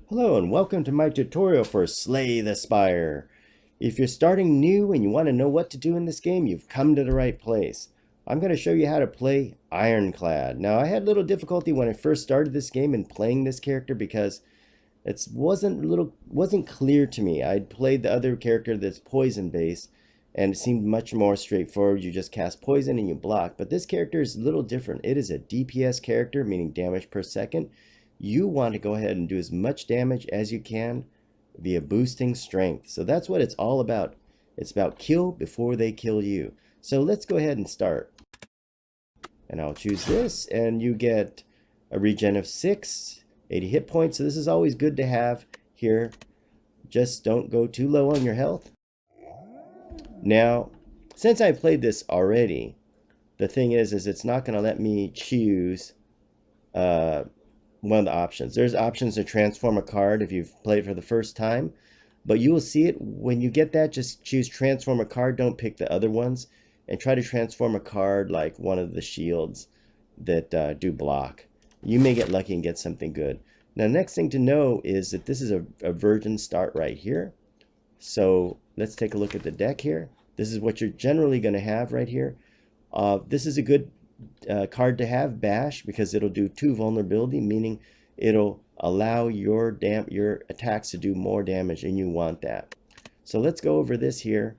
Hello and welcome to my tutorial for Slay the Spire. If you're starting new and you want to know what to do in this game, you've come to the right place. I'm going to show you how to play Ironclad. Now I had a little difficulty when I first started this game and playing this character because it wasn't clear to me. I'd played the other character that's poison based and it seemed much more straightforward. You just cast poison and you block. But this character is a little different. It is a DPS character, meaning damage per second. You want to go ahead and do as much damage as you can via boosting strength. So that's what it's all about. It's about kill before they kill you. So let's go ahead and start. And I'll choose this and you get a regen of 6, 80 hit points. So this is always good to have here. Just don't go too low on your health. Now, since I played this already, the thing is it's not going to let me choose one of the options. There's options to transform a card if you've played for the first time, but you will see it when you get that. Just choose transform a card. Don't pick the other ones and try to transform a card like one of the shields that do block. You may get lucky and get something good. Now, next thing to know is that this is a virgin start right here. So let's take a look at the deck here. This is what you're generally going to have right here. This is a good card to have, Bash, because it'll do 2 vulnerability, meaning it'll allow your attacks to do more damage, and you want that. So let's go over this here.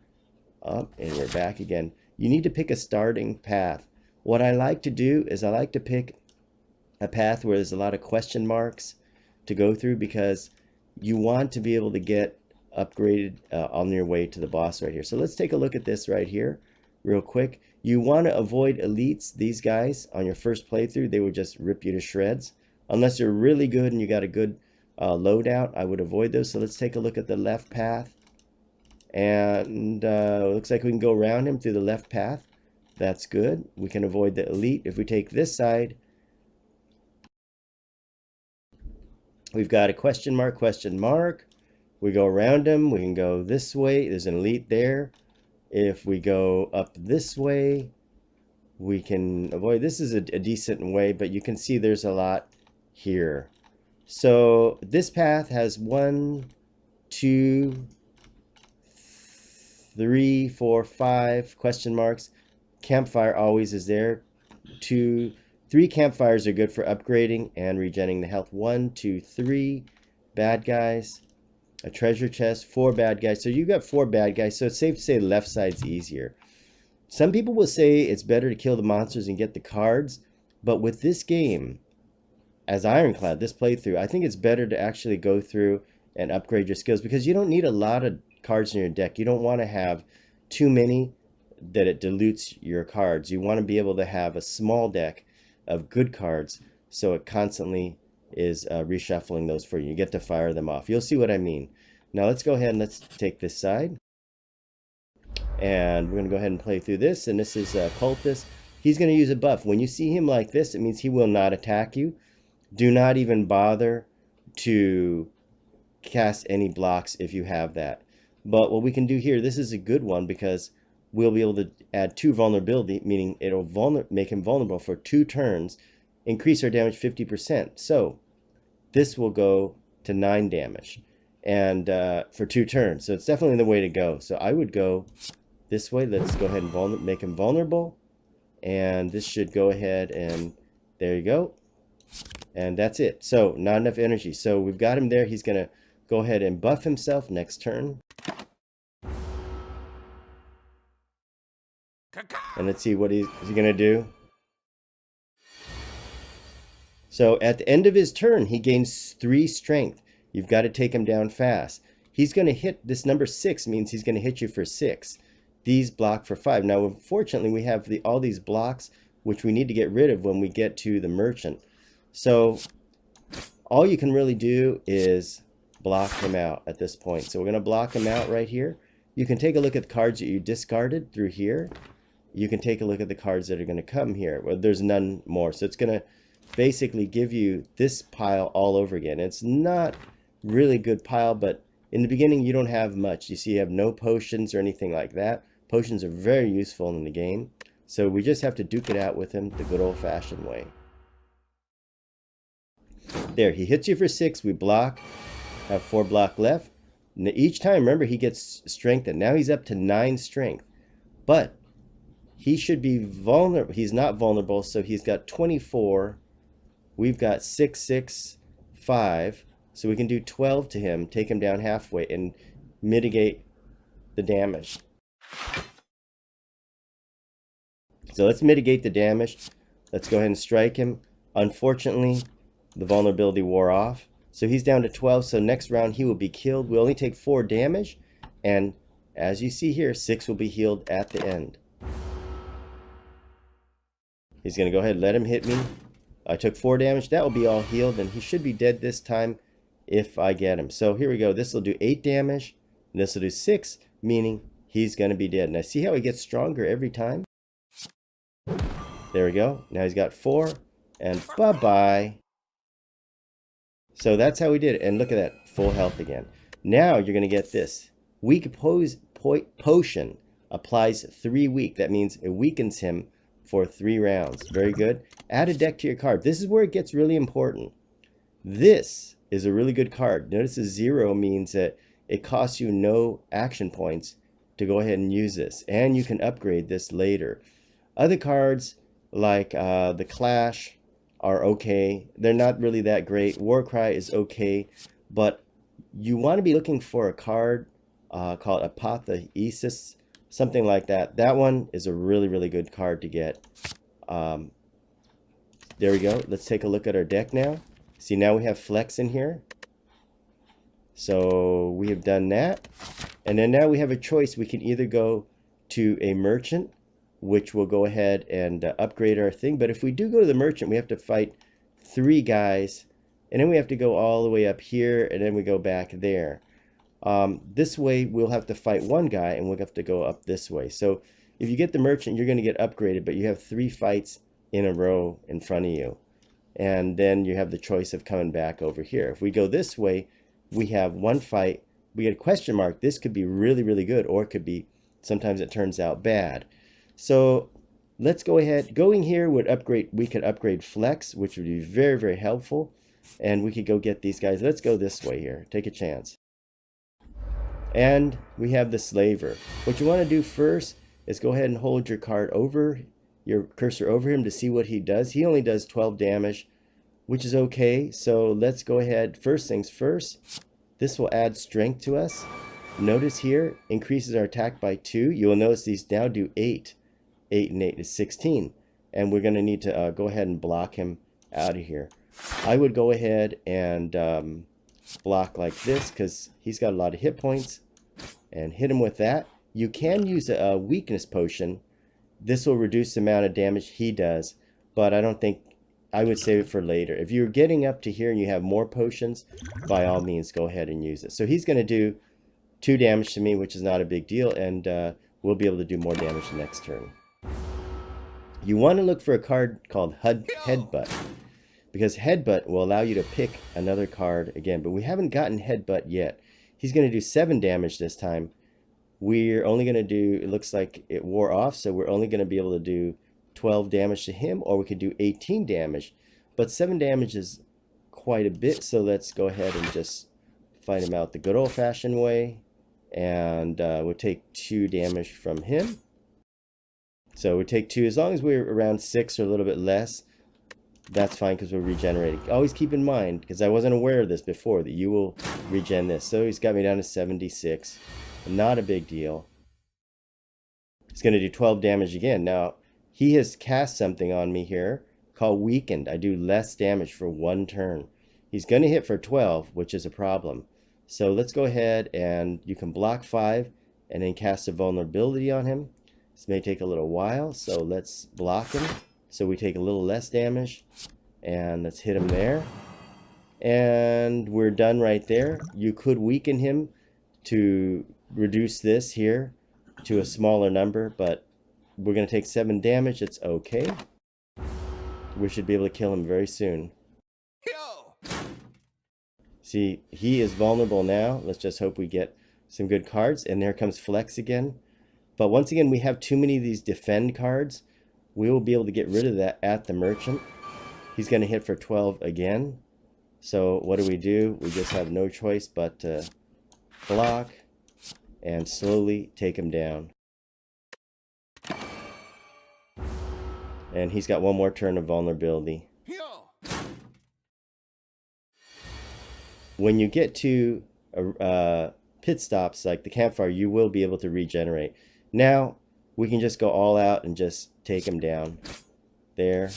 And we're back again. You need to pick a starting path. What I like to do is I like to pick a path where there's a lot of question marks to go through, because you want to be able to get upgraded on your way to the boss right here. So let's take a look at this right here real quick. You want to avoid elites. These guys on your first playthrough, they will just rip you to shreds. Unless you're really good and you got a good loadout, I would avoid those. So let's take a look at the left path. And it looks like we can go around him through the left path. That's good. We can avoid the elite. If we take this side, we've got a question mark, question mark. We go around him. We can go this way. There's an elite there. If we go up this way, we can avoid. This is a decent way, but you can see there's a lot here. So this path has 1, 2, 3, 4, 5 question marks. Campfire always is there. 2, 3 campfires are good for upgrading and regenerating the health. 1, 2, 3 bad guys. A treasure chest, 4 bad guys. So you got 4 bad guys. So it's safe to say the left side's easier. Some people will say it's better to kill the monsters and get the cards, but with this game, as Ironclad, this playthrough, I think it's better to actually go through and upgrade your skills, because you don't need a lot of cards in your deck. You don't want to have too many that it dilutes your cards. You want to be able to have a small deck of good cards, so it constantly is reshuffling those for you. You get to fire them off. You'll see what I mean. Now let's go ahead and let's take this side. And we're going to go ahead and play through this. And this is Cultist. He's going to use a buff. When you see him like this, it means he will not attack you. Do not even bother to cast any blocks if you have that. But what we can do here, this is a good one, because we'll be able to add 2 vulnerability, meaning it'll make him vulnerable for 2 turns, increase our damage 50%. So this will go to 9 damage and for 2 turns. So it's definitely the way to go. So I would go this way. Let's go ahead and make him vulnerable. And this should go ahead, and there you go. And that's it. So not enough energy. So we've got him there. He's going to go ahead and buff himself next turn. And let's see what he's going to do. So at the end of his turn, he gains 3 strength. You've got to take him down fast. He's going to hit, this number 6 means he's going to hit you for 6. These block for 5. Now, unfortunately, we have all these blocks, which we need to get rid of when we get to the merchant. So all you can really do is block him out at this point. So we're going to block him out right here. You can take a look at the cards that you discarded through here. You can take a look at the cards that are going to come here. Well, there's none more. So it's going to basically give you this pile all over again. It's not really good pile, but in the beginning you don't have much. You see, you have no potions or anything like that. Potions are very useful in the game. So we just have to duke it out with him the good old-fashioned way. There, he hits you for 6. We block. Have 4 block left. Each time, remember, he gets strengthened. Now he's up to 9 strength. But he should be vulnerable. He's not vulnerable, so he's got 24. We've got 6, 6, 5. So we can do 12 to him, take him down halfway, and mitigate the damage. So let's mitigate the damage. Let's go ahead and strike him. Unfortunately, the vulnerability wore off. So he's down to 12. So next round, he will be killed. We only take 4 damage. And as you see here, 6 will be healed at the end. He's going to go ahead and let him hit me. I took 4 damage. That will be all healed. And he should be dead this time if I get him. So here we go. This will do 8 damage. And this will do 6, meaning he's going to be dead. Now see how he gets stronger every time? There we go. Now he's got 4. And bye-bye. So that's how we did it. And look at that. Full health again. Now you're going to get this. Weak potion applies 3 weak. That means it weakens him for 3 rounds. Very good. Add a deck to your card. This is where it gets really important. This is a really good card. Notice a 0 means that it costs you no action points to go ahead and use this. And you can upgrade this later. Other cards like the Clash are okay. They're not really that great. Warcry is okay. But you want to be looking for a card called Apotheosis. Something like that. That one is a really, really good card to get. There we go. Let's take a look at our deck now. See, now we have Flex in here. So we have done that. And then now we have a choice. We can either go to a merchant, which will go ahead and upgrade our thing. But if we do go to the merchant, we have to fight 3 guys. And then we have to go all the way up here. And then we go back there. This way, we'll have to fight 1 guy. And we'll have to go up this way. So if you get the merchant, you're going to get upgraded. But you have 3 fights in a row in front of you. And then you have the choice of coming back over here. If we go this way, we have 1 fight. We get a question mark. This could be really, really good, or it could be, sometimes it turns out bad. So let's go ahead. Going here would upgrade, we could upgrade Flex, which would be very, very helpful. And we could go get these guys. Let's go this way here. Take a chance. And we have the Slaver. What you want to do first is go ahead and hold your card over, your cursor over him to see what he does. He only does 12 damage, which is okay. So let's go ahead. First things first, this will add strength to us. Notice here, increases our attack by 2. You will notice these now do 8. 8 and 8 is 16. And we're going to need to go ahead and block him out of here. I would go ahead and block like this because he's got a lot of hit points. And hit him with that. You can use a weakness potion. This will reduce the amount of damage he does. But I don't think, I would save it for later. If you're getting up to here and you have more potions, by all means go ahead and use it. So he's going to do 2 damage to me, which is not a big deal. And we'll be able to do more damage next turn. You want to look for a card called Headbutt. Because Headbutt will allow you to pick another card again. But we haven't gotten Headbutt yet. He's going to do 7 damage this time. We're only going to do, it looks like it wore off, so we're only going to be able to do 12 damage to him, or we could do 18 damage. But 7 damage is quite a bit, so let's go ahead and just fight him out the good old-fashioned way. And we'll take 2 damage from him. So we'll take 2, as long as we're around 6 or a little bit less. That's fine because we're regenerating. Always keep in mind, because I wasn't aware of this before, that you will regen this. So he's got me down to 76. Not a big deal. He's going to do 12 damage again. Now, he has cast something on me here called Weakened. I do less damage for 1 turn. He's going to hit for 12, which is a problem. So let's go ahead and you can block 5 and then cast a vulnerability on him. This may take a little while, so let's block him. So we take a little less damage, and let's hit him there. And we're done right there. You could weaken him to reduce this here to a smaller number, but we're going to take 7 damage. It's okay. We should be able to kill him very soon. See, he is vulnerable now. Let's just hope we get some good cards. And there comes Flex again. But once again, we have too many of these defend cards. We will be able to get rid of that at the merchant. He's going to hit for 12 again. So what do? We just have no choice but to block and slowly take him down. And he's got one more turn of vulnerability. When you get to pit stops like the campfire, you will be able to regenerate. Now we can just go all out and just take him down. There,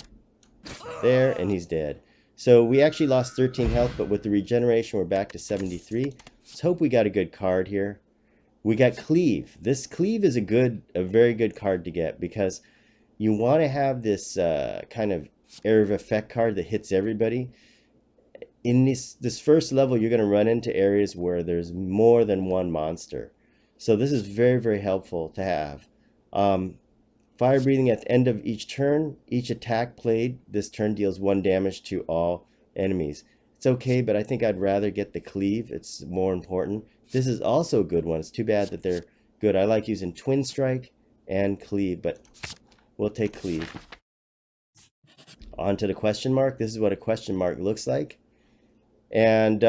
and he's dead. So we actually lost 13 health, but with the regeneration, we're back to 73. Let's hope we got a good card here. We got Cleave. This Cleave is a very good card to get, because you want to have this kind of area of effect card that hits everybody. In this first level, you're going to run into areas where there's more than one monster. So this is very, very helpful to have. Fire breathing at the end of each turn. Each attack played this turn deals 1 damage to all enemies. It's okay, but I think I'd rather get the Cleave. It's more important. This is also a good one. It's too bad that they're good. I like using Twin Strike and Cleave, but we'll take Cleave. On to the question mark. This is what a question mark looks like. And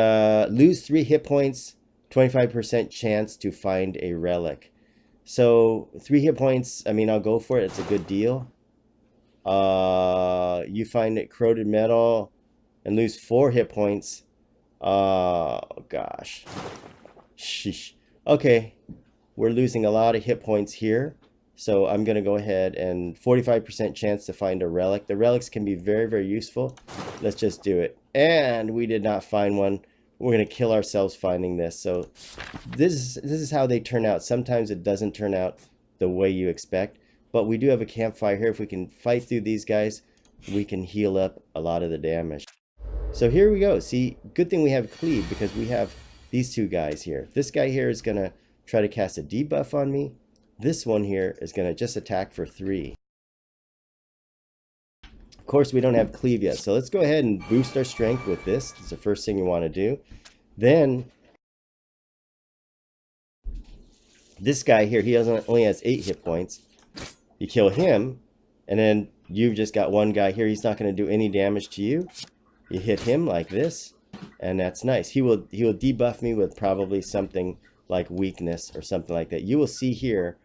lose 3 hit points, 25% chance to find a relic. So 3 hit points, I mean, I'll go for it. It's a good deal. You find it corroded metal and lose 4 hit points. Oh gosh. Sheesh. Okay, we're losing a lot of hit points here. So I'm going to go ahead and 45% chance to find a relic. The relics can be very, very useful. Let's just do it. And we did not find one. We're going to kill ourselves finding this. So this is how they turn out. Sometimes it doesn't turn out the way you expect. But we do have a campfire here. If we can fight through these guys, we can heal up a lot of the damage. So here we go. See, good thing we have Cleave, because we have these 2 guys here. This guy here is going to try to cast a debuff on me. This one here is going to just attack for 3. Of course, we don't have Cleave yet, so let's go ahead and boost our strength with this. It's the first thing you want to do. Then, this guy here, he only has 8 hit points. You kill him, and then you've just got one guy here. He's not going to do any damage to you. You hit him like this, and that's nice. He will debuff me with probably something like weakness or something like that. You will see here,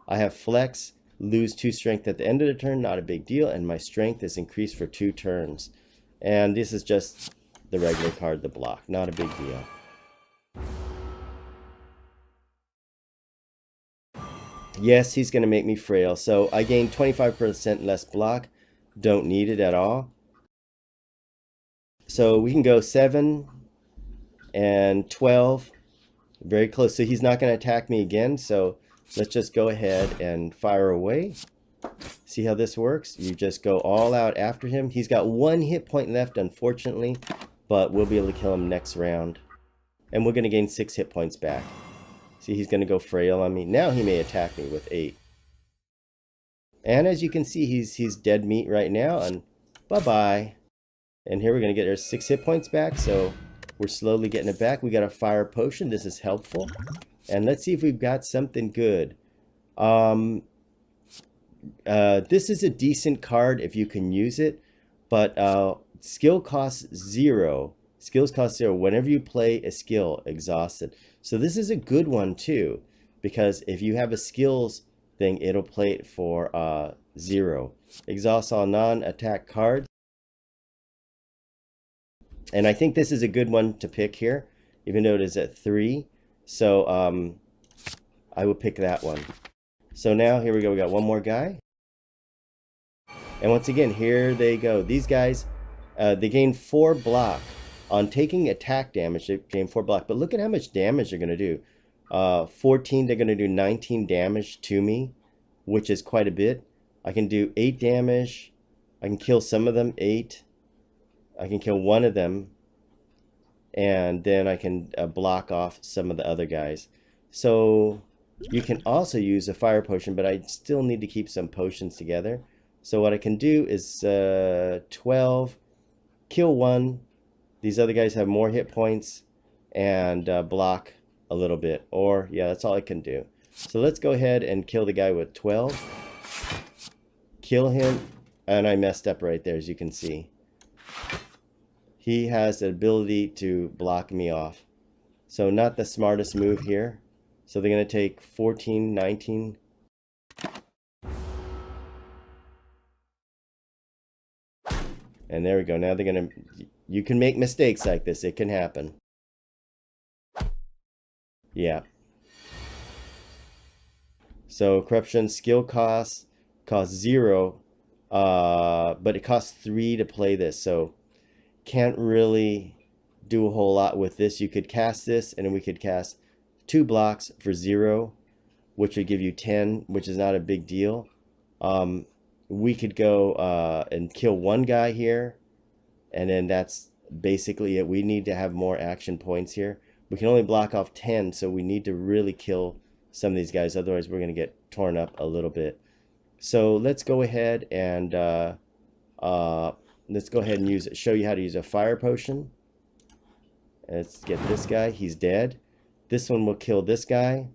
I have flex, lose 2 strength at the end of the turn, not a big deal, and my strength is increased for 2 turns. And this is just the regular card, the block, not a big deal. Yes, he's going to make me frail, so I gain 25% less block. Don't need it at all. So we can go 7 and 12, very close. So he's not going to attack me again, so let's just go ahead and fire away. See how this works? You just go all out after him. He's got 1 hit point left, unfortunately, but we'll be able to kill him next round. And we're going to gain 6 hit points back. See, he's going to go frail on me. Now he may attack me with 8. And as you can see, he's dead meat right now, and bye-bye. And here we're going to get our 6 hit points back, so we're slowly getting it back. We got a fire potion. This is helpful. And let's see if we've got something good. This is a decent card if you can use it, but skill costs 0. Skills cost 0 whenever you play a skill exhausted. So this is a good one too, because if you have a skills thing, it'll play it for 0. Exhaust all non-attack cards. And I think this is a good one to pick here, even though it is at 3. So I will pick that one. So now here we go. We got one more guy. And once again, here they go. These guys, they gain 4 block. On taking attack damage, they gain 4 block. But look at how much damage they're going to do. 14, they're going to do 19 damage to me, which is quite a bit. I can do 8 damage. I can kill some of them, 8. I can kill one of them. And then I can block off some of the other guys. So you can also use a fire potion, but I still need to keep some potions together. So what I can do is 12, kill 1. These other guys have more hit points, and block a little bit. Or, yeah, that's all I can do. So let's go ahead and kill the guy with 12. Kill him. And I messed up right there, as you can see. he has the ability to block me off. So not the smartest move here. So they're going to take 14, 19. And there we go. Now they're going to... You can make mistakes like this. It can happen. Yeah. So corruption skill costs 0, but it costs 3 to play this. So can't really do a whole lot with this. You could cast this, and then we could cast 2 blocks for 0, which would give you 10, which is not a big deal. We could go and kill one guy here, and then that's basically it. We need to have more action points here. We can only block off 10, so we need to really kill some of these guys, otherwise we're going to get torn up a little bit. So let's go ahead and show you how to use a fire potion. Let's get this guy. He's dead. This one will kill this guy,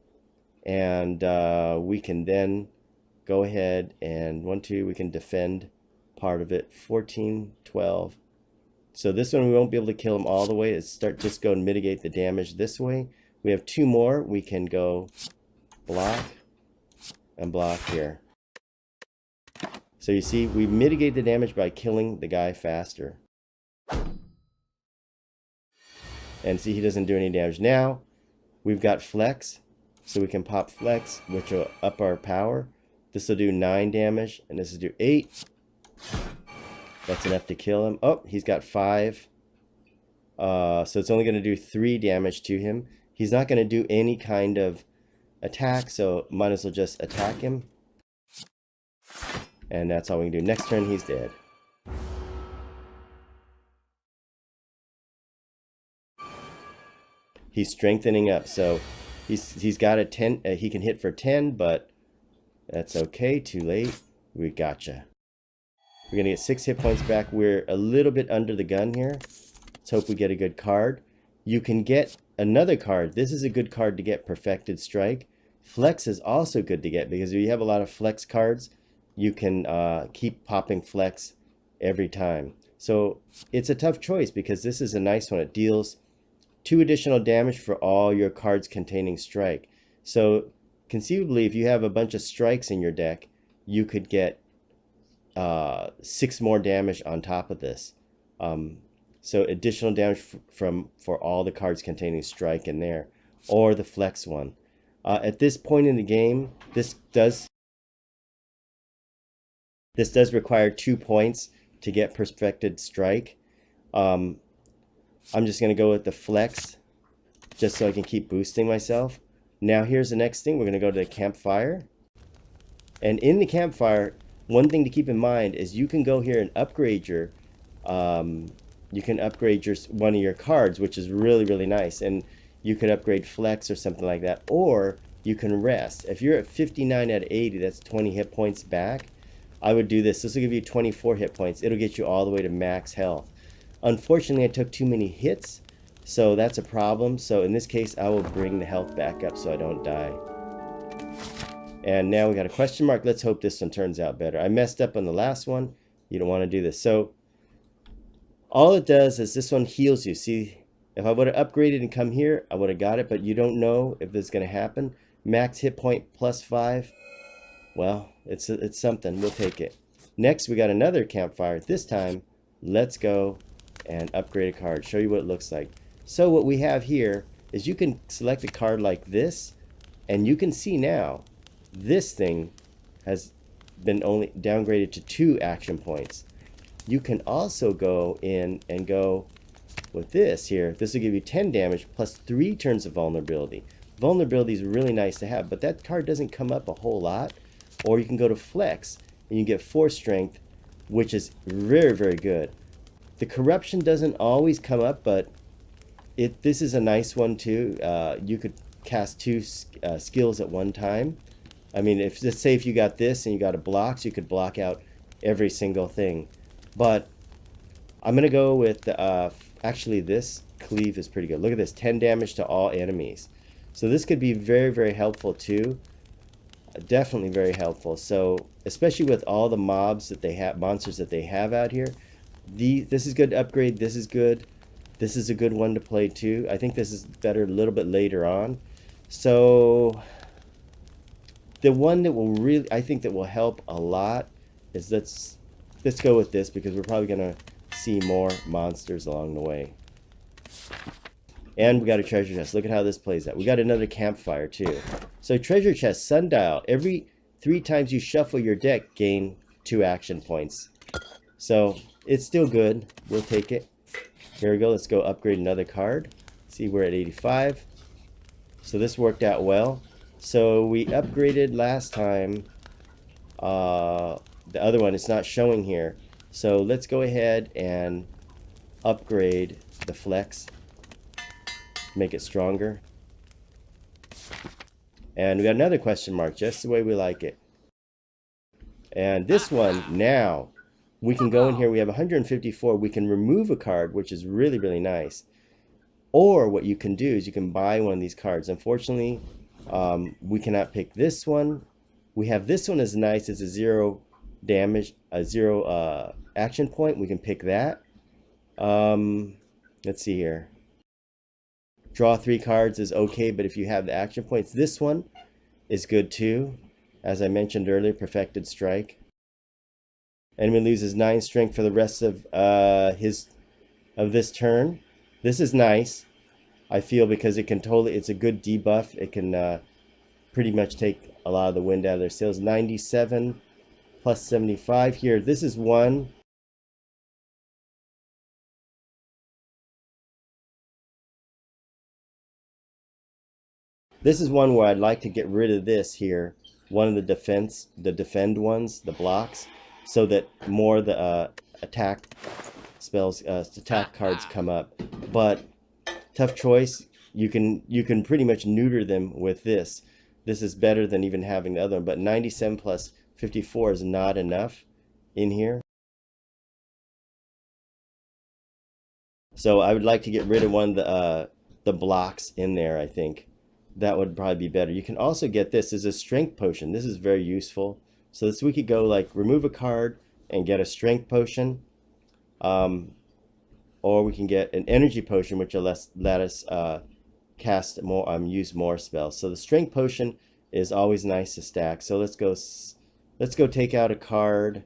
and we can then go ahead and we can defend part of it. 14, 12. So this one we won't be able to kill him all the way. Let's just go and mitigate the damage this way. We have 2 more. We can go block and block here. So you see, we mitigate the damage by killing the guy faster. And see, he doesn't do any damage. Now we've got flex, so we can pop flex, which will up our power. This will do 9 damage, and this will do 8. That's enough to kill him. Oh, he's got 5. So it's only going to do 3 damage to him. He's not going to do any kind of attack, so might as well just attack him. And that's all we can do. Next turn, he's dead. He's strengthening up, so he's got a 10. He can hit for 10, but that's okay. Too late. We gotcha. We're gonna get 6 hit points back. We're a little bit under the gun here. Let's hope we get a good card. You can get another card. This is a good card to get, Perfected Strike. Flex is also good to get, because if you have a lot of flex cards, you can keep popping flex every time. So it's a tough choice, because this is a nice one. It deals 2 additional damage for all your cards containing strike. So conceivably, if you have a bunch of strikes in your deck, you could get 6 more damage on top of this. So additional damage for all the cards containing strike in there, or the flex one. At this point in the game, this does require 2 points to get Perfected Strike. I'm just going to go with the flex, just so I can keep boosting myself. Now here's the next thing. We're going to go to the Campfire. And in the Campfire, one thing to keep in mind is you can go here and upgrade your one of your cards, which is really, really nice. And you could upgrade flex or something like that, or you can rest. If you're at 59 out of 80, that's 20 hit points back. I would do this. This will give you 24 hit points. It'll get you all the way to max health. Unfortunately, I took too many hits, so that's a problem. So in this case, I will bring the health back up so I don't die. And now we got a question mark. Let's hope this one turns out better. I messed up on the last one. You don't want to do this. So all it does is this one heals you. See, if I would have upgraded and come here, I would have got it, but you don't know if this is going to happen. Max hit point plus 5. Well, it's something. We'll take it. Next, we got another Campfire. This time, let's go and upgrade a card. Show you what it looks like. So what we have here is you can select a card like this, and you can see now this thing has been only downgraded to 2 action points. You can also go in and go with this here. This will give you 10 damage plus 3 turns of vulnerability. Vulnerability is really nice to have, but that card doesn't come up a whole lot. Or you can go to flex and you get 4 strength, which is very, very good. The corruption doesn't always come up, but this is a nice one too. You could cast 2 skills at one time. I mean, let's say if you got this and you got a block, so you could block out every single thing. But I'm gonna go with actually this cleave is pretty good. Look at this, 10 damage to all enemies. So this could be very, very helpful too. Definitely very helpful. So especially with all the mobs that they have, monsters that they have out here, This is good to upgrade. This is good. This is a good one to play too. I think this is better a little bit later on. So the one that will really, I think that will help a lot is let's go with this because we're probably gonna see more monsters along the way. And we got a treasure chest. Look at how this plays out. We got another campfire too. So treasure chest, sundial. Every 3 times you shuffle your deck, gain 2 action points. So it's still good. We'll take it. Here we go. Let's go upgrade another card. See, we're at 85. So this worked out well. So we upgraded last time. The other one, it's not showing here. So let's go ahead and upgrade the flex. Make it stronger. And we got another question mark, just the way we like it. And this one, now, we can go in here. We have 154. We can remove a card, which is really, really nice. Or what you can do is you can buy one of these cards. Unfortunately, we cannot pick this one. We have this one as nice. It's a 0 damage, a 0 action point. We can pick that. Let's see here. Draw 3 cards is okay, but if you have the action points, this one is good too. As I mentioned earlier, Perfected Strike. Enemy loses 9 strength for the rest of this turn. This is nice, I feel, because it can totally, it's a good debuff. It can pretty much take a lot of the wind out of their sails. 97 plus 75 here. This is one. This is one where I'd like to get rid of this here. One of the defend ones, the blocks, so that more of the attack spells, attack cards come up. But tough choice. You can pretty much neuter them with this. This is better than even having the other one. But 97 plus 54 is not enough in here. So I would like to get rid of one of the blocks in there, I think. That would probably be better. You can also get this as a strength potion. This is very useful. So this, we could go like remove a card and get a strength potion. Or we can get an energy potion, which will let us cast more, use more spells. So the strength potion is always nice to stack. So let's go take out a card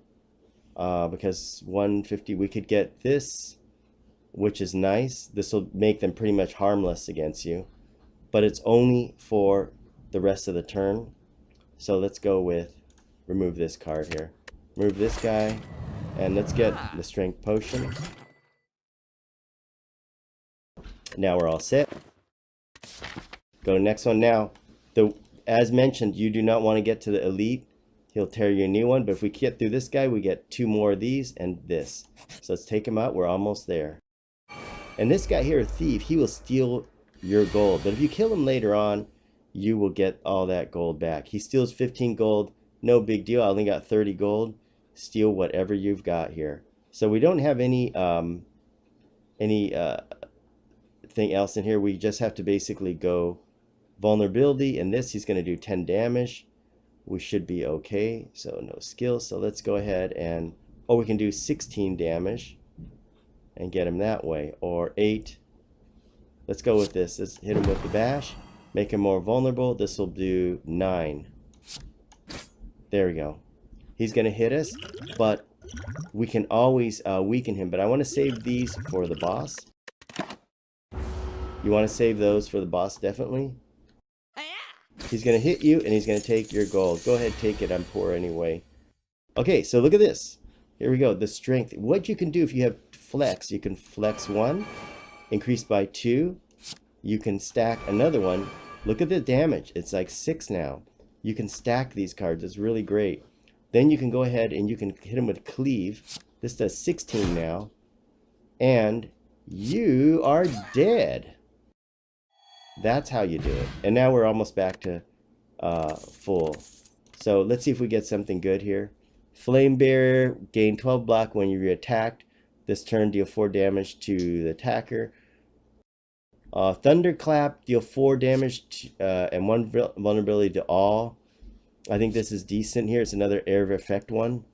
because 150, we could get this, which is nice. This will make them pretty much harmless against you, but it's only for the rest of the turn. So let's go with remove this card here. Remove this guy, and let's get the strength potion. Now we're all set. Go to the next one now. As mentioned, you do not want to get to the elite. He'll tear you a new one, but if we get through this guy, we get 2 more of these and this. So let's take him out. We're almost there. And this guy here, a thief, he will steal your gold. But if you kill him later on, you will get all that gold back. He steals 15 gold. No big deal. I only got 30 gold. Steal whatever you've got here. So we don't have any thing else in here. We just have to basically go vulnerability, and this he's going to do 10 damage. We should be okay. So no skill. So let's go ahead and we can do 16 damage and get him that way, or 8. Let's go with this. Let's hit him with the bash, make him more vulnerable. This will do 9. There we go. He's going to hit us, but we can always weaken him. But I want to save these for the boss. You want to save those for the boss, definitely. He's going to hit you, and he's going to take your gold. Go ahead, take it. I'm poor anyway. Okay, so look at this. Here we go. The strength. What you can do if you have flex, you can flex 1, increase by 2. You can stack another one. Look at the damage. It's like 6 now. You can stack these cards. It's really great. Then you can go ahead and you can hit him with cleave. This does 16 now. And you are dead. That's how you do it. And now we're almost back to full. So let's see if we get something good here. Flame Bear, gain 12 block when you're attacked. This turn, deal 4 damage to the attacker. Thunderclap, deal 4 damage and 1 vulnerability to all. I think this is decent here. It's another area of effect one.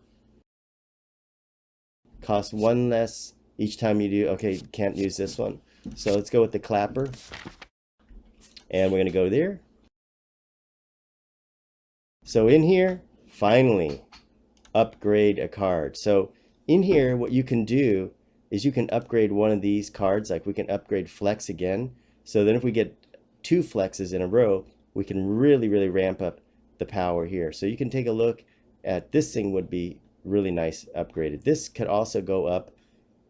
Cost 1 less each time you do. Okay, can't use this one. So let's go with the clapper. And we're going to go there. So in here, finally, upgrade a card. So in here, what you can do is you can upgrade one of these cards. Like we can upgrade Flex again. So then if we get 2 flexes in a row, we can really ramp up the power here. So you can take a look at this thing would be really nice upgraded. This could also go up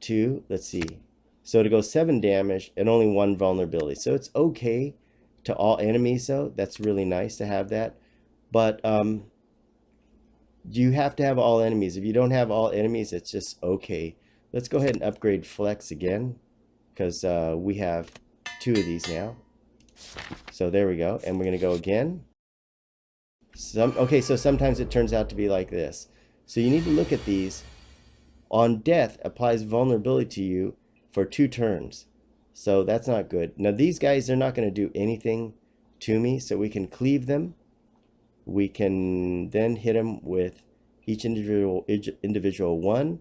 to, let's see, so to go 7 damage and only 1 vulnerability. So it's okay to all enemies though. That's really nice to have that. But you have to have all enemies. If you don't have all enemies, it's just okay. Let's go ahead and upgrade Flex again, because we have 2 of these now. So there we go. And we're going to go again. Okay, so sometimes it turns out to be like this. So you need to look at these. On death, applies vulnerability to you for 2 turns. So that's not good. Now these guys, they're not going to do anything to me. So we can cleave them. We can then hit him with each individual one.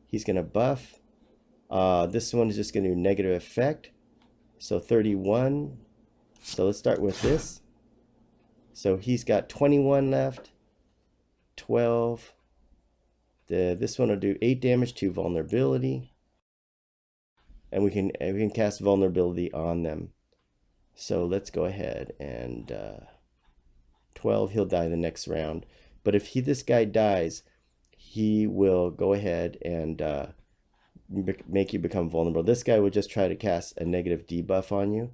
He's going to buff. This one is just going to do negative effect. So 31. So let's start with this. So he's got 21 left. 12. This one will do 8 damage to vulnerability. And we can cast vulnerability on them. So let's go ahead and 12, he'll die the next round. But if this guy dies, he will go ahead and make you become vulnerable. This guy will just try to cast a negative debuff on you.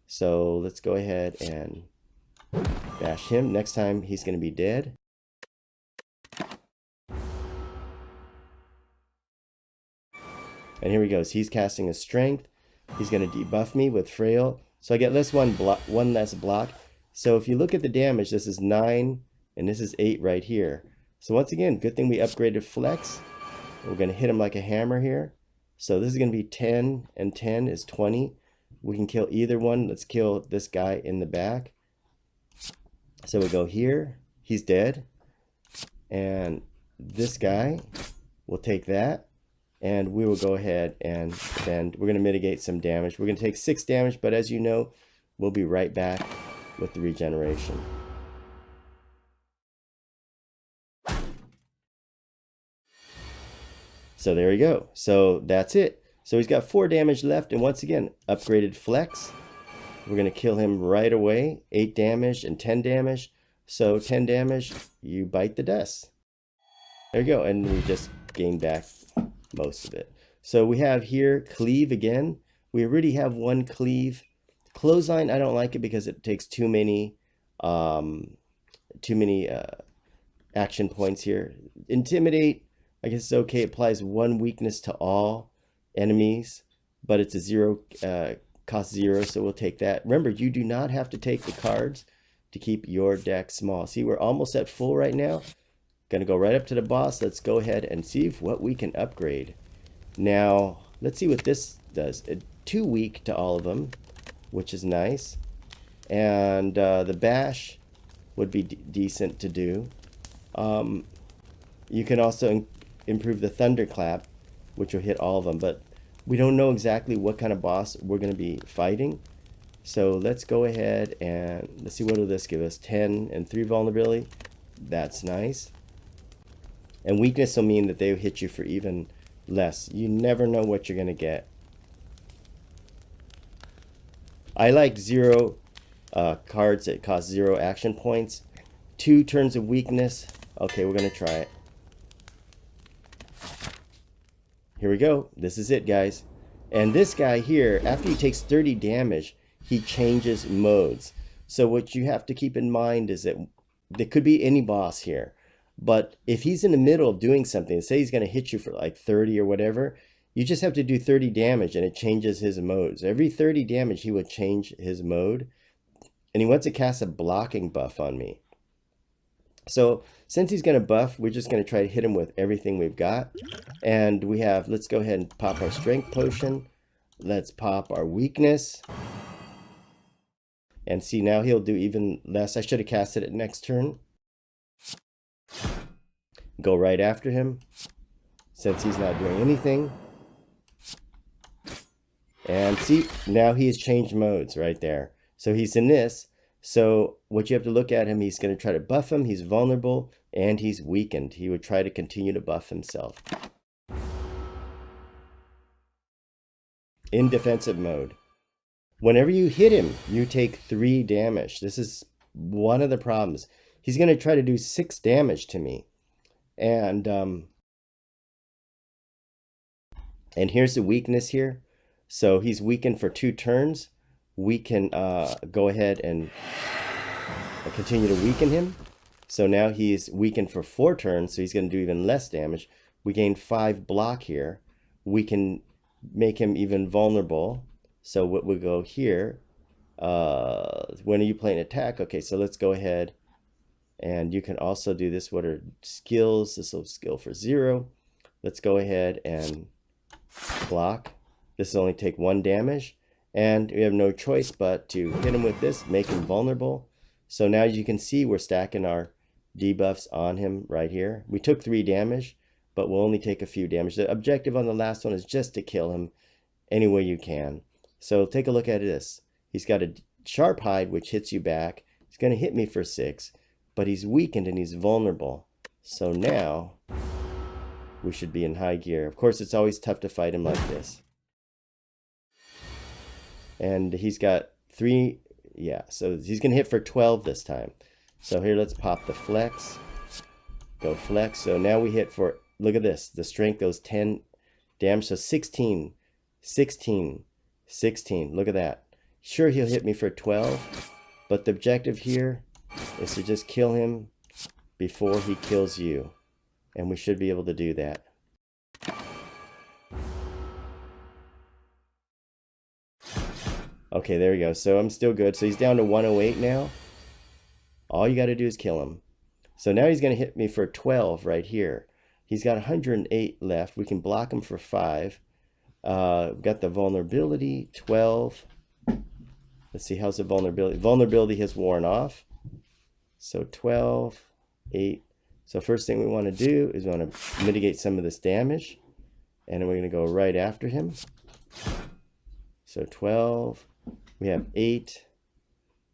So let's go ahead and bash him. Next time he's going to be dead. And here he goes. He's casting a strength. He's going to debuff me with frail. So I get one less block. So if you look at the damage, this is 9 and this is 8 right here. So once again, good thing we upgraded Flex. We're going to hit him like a hammer here. So this is going to be 10 and 10 is 20. We can kill either one. Let's kill this guy in the back. So we go here. He's dead. And this guy will take that. And we will go ahead and then we're going to mitigate some damage. We're going to take 6 damage, but as you know, we'll be right back with the regeneration. So there you go. So that's it. So he's got 4 damage left, and once again, upgraded Flex. We're going to kill him right away. 8 damage and 10 damage. So 10 damage, you bite the dust. There you go, and we just gain back most of it. So we have here cleave again. We already have 1 cleave. Clothesline, I don't like it because it takes too many action points here. Intimidate, I guess it's okay. It applies 1 weakness to all enemies, but it's a 0 cost 0, so we'll take that. Remember, you do not have to take the cards to keep your deck small. See, we're almost at full right now. Gonna go right up to the boss. Let's go ahead and see what we can upgrade. Now, let's see what this does. 2 weak to all of them, which is nice. And the bash would be decent to do. You can also improve the thunderclap, which will hit all of them, but we don't know exactly what kind of boss we're going to be fighting. So let's go ahead and let's see, what will this give us? 10 and 3 vulnerability. That's nice. And weakness will mean that they will hit you for even less. You never know what you're going to get. I like 0 cards that cost 0 action points. 2 turns of weakness. Okay, we're going to try it. Here we go. This is it, guys. And this guy here, after he takes 30 damage, he changes modes. So what you have to keep in mind is that there could be any boss here. But if he's in the middle of doing something, say he's going to hit you for like 30 or whatever, you just have to do 30 damage and it changes his modes. Every 30 damage, he would change his mode. And he wants to cast a blocking buff on me. So since he's going to buff, we're just going to try to hit him with everything we've got. And we have, let's go ahead and pop our strength potion. Let's pop our weakness. And see, now he'll do even less. I should have casted it next turn. Go right after him. since he's not doing anything. And see, now he has changed modes right there. So he's in this. So what you have to look at him, he's going to try to buff him. He's vulnerable and he's weakened. He would try to continue to buff himself. In defensive mode. Whenever you hit him, you take 3 damage. This is one of the problems. He's going to try to do 6 damage to me. And here's the weakness here. So he's weakened for 2 turns. We can go ahead and continue to weaken him. So now he's weakened for 4 turns, so he's going to do even less damage. We gain 5 block here. We can make him even vulnerable. So what we go here, when are you playing attack? Okay, so let's go ahead. And you can also do this. What are skills? This will skill for 0. Let's go ahead and block. This will only take 1 damage, and we have no choice but to hit him with this, make him vulnerable. So now you can see we're stacking our debuffs on him right here. We took 3 damage, but we'll only take a few damage. The objective on the last one is just to kill him any way you can. So take a look at this. He's got a sharp hide, which hits you back. He's going to hit me for 6, but he's weakened and he's vulnerable. So now we should be in high gear. Of course, it's always tough to fight him like this. And he's got 3, yeah, so he's going to hit for 12 this time. So here, let's pop the flex. Go flex. So now we hit for, look at this, the strength goes 10 damage. So 16, 16, 16. Look at that. Sure, he'll hit me for 12, but the objective here is to just kill him before he kills you. And we should be able to do that. Okay, there we go. So I'm still good. So he's down to 108 now. All you got to do is kill him. So now he's going to hit me for 12 right here. He's got 108 left. We can block him for 5. Got the vulnerability, 12. Let's see, how's the vulnerability? Vulnerability has worn off. So 12, 8. So first thing we want to do is we want to mitigate some of this damage. And then we're going to go right after him. So 12. We have 8.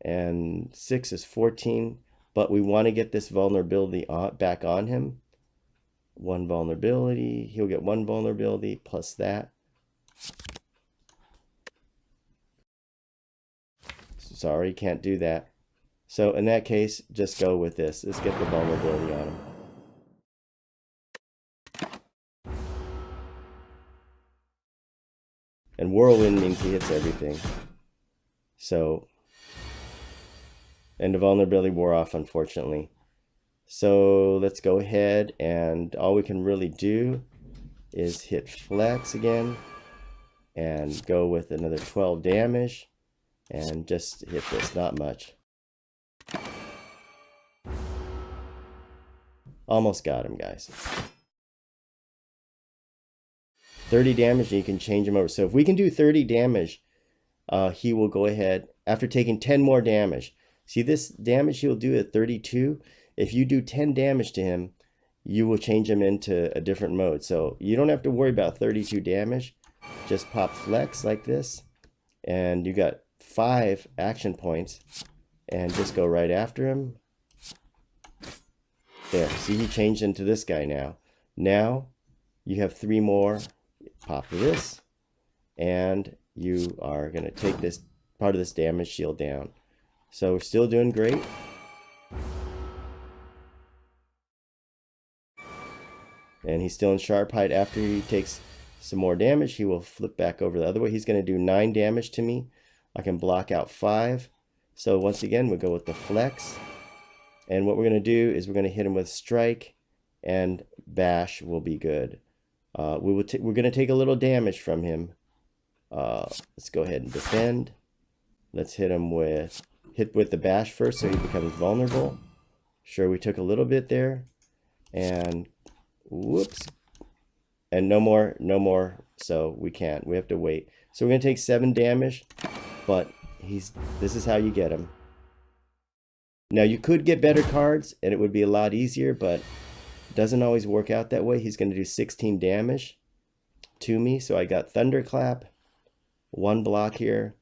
And 6 is 14. But we want to get this vulnerability back on him. 1 vulnerability. He'll get 1 vulnerability plus that. Sorry, can't do that. So in that case, just go with this. Let's get the vulnerability on him. And whirlwind means he hits everything. So, and the vulnerability wore off, unfortunately. So let's go ahead, and all we can really do is hit flex again and go with another 12 damage and just hit this, not much. Almost got him, guys. 30 damage, and you can change him over. So if we can do 30 damage, he will go ahead after taking 10 more damage. See this damage he'll do at 32? If you do 10 damage to him, you will change him into a different mode. So you don't have to worry about 32 damage. Just pop flex like this, and you got 5 action points, and just go right after him. There, see, he changed into this guy now. Now you have 3 more. Pop this, and you are going to take this part of this damage shield down. So we're still doing great. And he's still in sharp hide. After he takes some more damage, he will flip back over the other way. He's going to do 9 damage to me. I can block out 5. So once again, we'll go with the flex. And what we're going to do is we're going to hit him with strike, and bash will be good. We're going to take a little damage from him. Let's go ahead and defend. Let's hit him with the bash first, so he becomes vulnerable. Sure, we took a little bit there, and whoops, and no more. So we can't. We have to wait. So we're going to take 7 damage, but this is how you get him. Now you could get better cards, and it would be a lot easier, but Doesn't always work out that way. He's going to do 16 damage to me. So I got Thunderclap, 1 block here.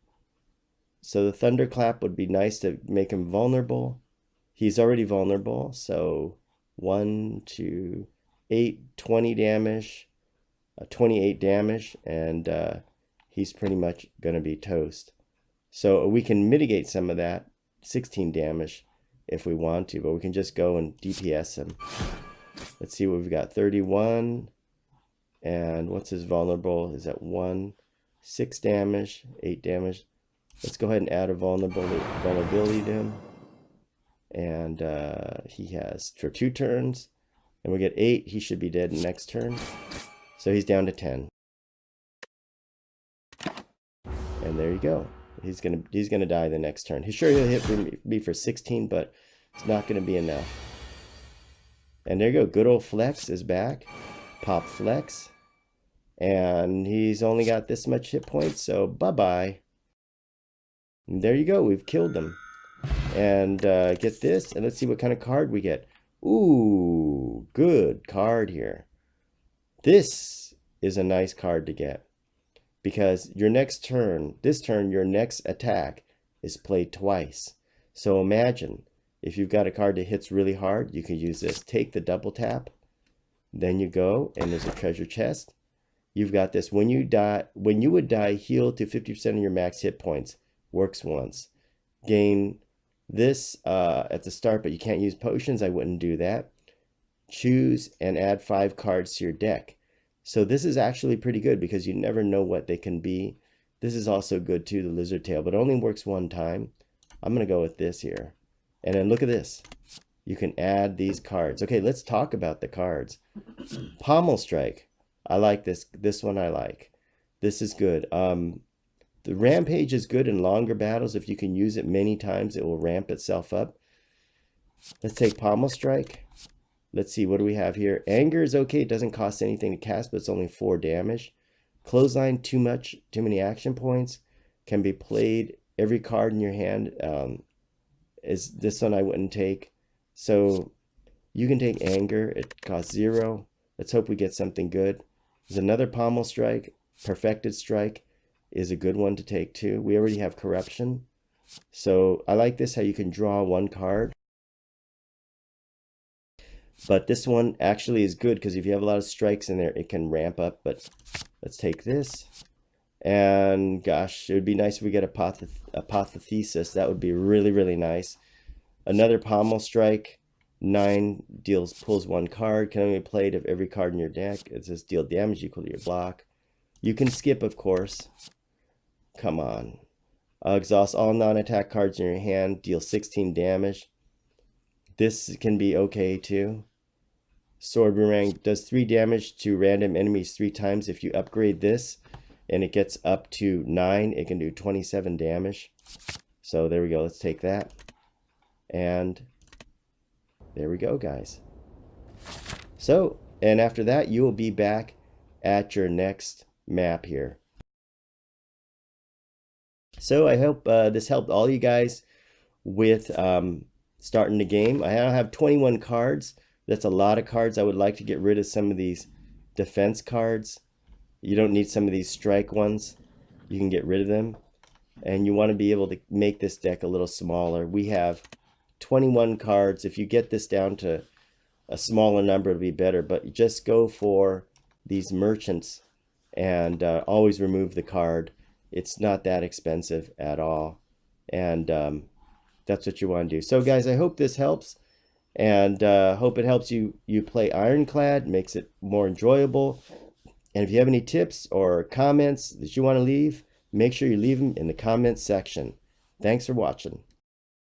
So the Thunderclap would be nice to make him vulnerable. He's already vulnerable. So 1, 2, 8, 20 damage, 28 damage, and he's pretty much going to be toast. So we can mitigate some of that, 16 damage, if we want to, but we can just go and DPS him. Let's see what we've got. 31, and what's his vulnerable? Is that 1, 6 damage, 8 damage. Let's go ahead and add a vulnerability to him. And he has for 2 turns, and we get 8. He should be dead next turn. So he's down to 10. And there you go. He's gonna die the next turn. Sure, he'll hit me for 16, but it's not gonna be enough. And there you go. Good old Flex is back. Pop Flex. And he's only got this much hit points, so bye-bye. And there you go. We've killed him. And get this, and let's see what kind of card we get. Ooh, good card here. This is a nice card to get, because your next turn, your next attack is played twice. So imagine if you've got a card that hits really hard, you can use this. Take the double tap, then you go, and there's a treasure chest. You've got this. When you would die, heal to 50% of your max hit points. Works once. Gain this at the start, but you can't use potions. I wouldn't do that. Choose and add 5 cards to your deck. So this is actually pretty good, because you never know what they can be. This is also good too, the lizard tail, but it only works one time. I'm going to go with this here. And then look at this. You can add these cards. Okay, let's talk about the cards. Pommel Strike. I like this. This one I like. This is good. The Rampage is good in longer battles. If you can use it many times, it will ramp itself up. Let's take Pommel Strike. Let's see, what do we have here? Anger is okay. It doesn't cost anything to cast, but it's only 4 damage. Clothesline, too many action points. Can be played. Every card in your hand is this one I wouldn't take. So you can take Anger. It costs 0. Let's hope we get something good. There's another Pommel Strike. Perfected Strike is a good one to take too. We already have Corruption. So I like this, how you can draw 1 card. But this one actually is good, because if you have a lot of strikes in there, it can ramp up. But let's take this. And gosh, it would be nice if we get Apotheosis. That would be really, really nice. Another Pommel Strike. 9 pulls 1 card. Can only be played if every card in your deck. It says deal damage equal to your block. You can skip, of course. Come on. Exhaust all non-attack cards in your hand. Deal 16 damage. This can be okay too. Sword Boomerang does 3 damage to random enemies 3 times. If you upgrade this and it gets up to 9, it can do 27 damage. So there we go. Let's take that. And there we go, guys. So, and after that, you will be back at your next map here. So I hope this helped all you guys with starting the game. I have 21 cards. That's a lot of cards. I would like to get rid of some of these defense cards. You don't need some of these strike ones. You can get rid of them. And you want to be able to make this deck a little smaller. We have 21 cards. If you get this down to a smaller number, it'll be better. But just go for these merchants and always remove the card. It's not that expensive at all. And that's what you want to do. So guys, I hope this helps, and hope it helps you play Ironclad, makes it more enjoyable. And if you have any tips or comments that you want to leave, make sure you leave them in the comments section. Thanks for watching.